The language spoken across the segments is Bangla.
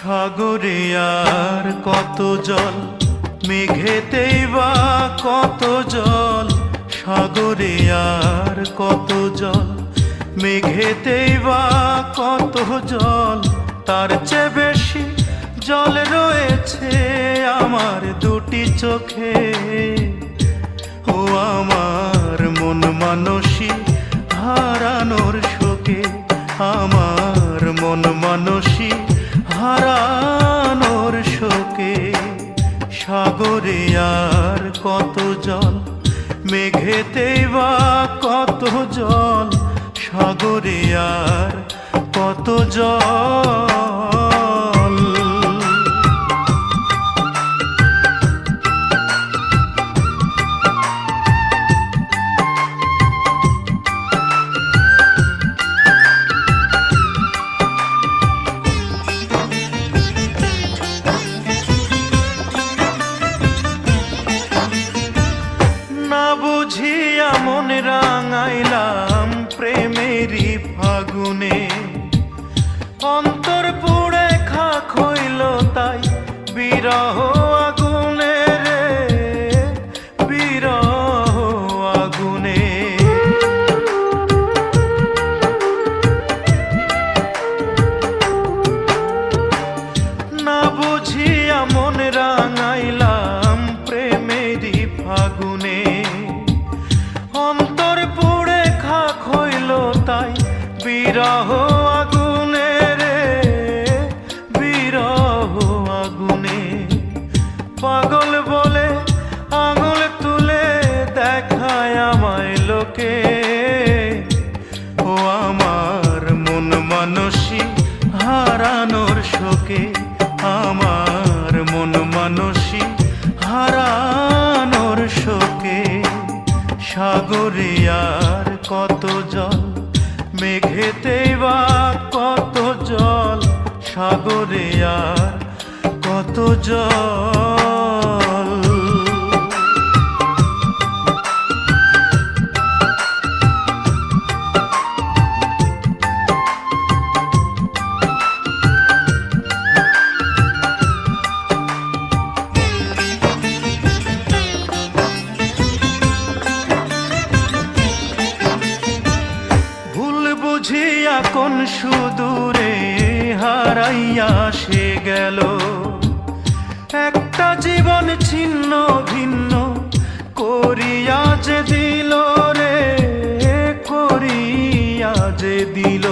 সাগরে আর কত জল, মেঘেতেই বা কত জল। সাগরে আর কত জল, মেঘেতেই বা কত জল। তার চেয়ে বেশি জল রয়েছে আমার দুটি চোখে। ও আমার মন মানসী হারানোর শোকে, আমার মন মানসী হারানোর শোকে। সাগরে আর কত জল, মেঘেতেই বা কত জল। সাগরে আর কত জল। না বুঝিয়া মন রাঙাইলাম প্রেমেরই ফাগুনে। অন্তর পুড়ে খাক হইল তাই বিরহ আগুনে রে, বিরহ আগুনে। না বুঝিয়া মন রাঙাইলাম প্রেমেরই ফাগুনে। অন্তর পুড়ে খাক হইল তাই বিরহ আগুনে রে, বিরহ আগুনে। পাগল বলে আঙুল তুলে দেখায় আমায় লোকে। ও আমার মন মানসী হারানোর শোকে, আমার মন মানসী হারানোর শোকে। সাগরে আর কত জল, মেঘেতেই বা কত জল। সাগরে আর কত জল। বুঝিয়া কোন সুদূরে হারাইয়া সে গেল। একটা জীবন ছিন্ন ভিন্ন করিয়া যে দিল রে, করিয়া যে দিল।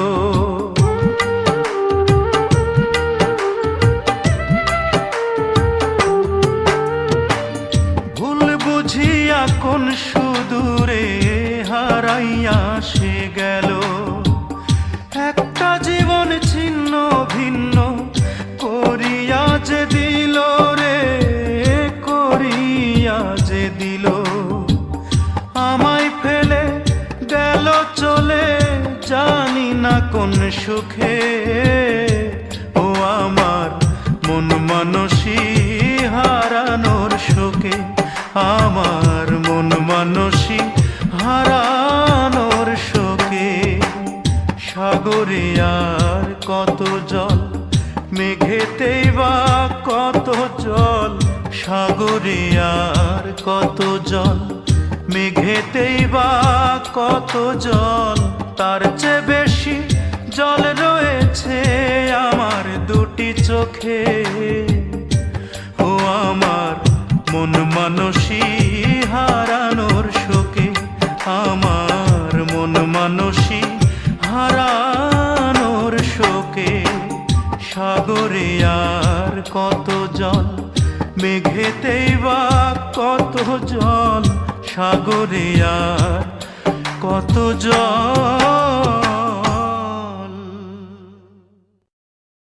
ভুল বুঝিয়া কোন সুদূরে হারাইয়া সে গেল। একটা জীবন ছিন্ন ভিন্ন করিয়া যে দিল রে, করিয়া যে দিল। আমায় ফেলে গেল চলে জানি না কোন সুখে। ও আমার মন মানসী হারানোর শোকে, আমার মন মানসী হারানোর শোকে। সাগরে আর কত জল, মেঘেতেই বা কত জল। সাগরে আর কত জল, মেঘেতেই বা কত জল। তার চেয়ে বেশি জল রয়েছে আমার দুটি চোখে। ও আমার মন মানসী হারানোর শোকে, আমার মন মানসী হারানোর শোকে। সাগরে আর কত জল, মেঘেতেই বা কত জল। সাগরে আর কত জল।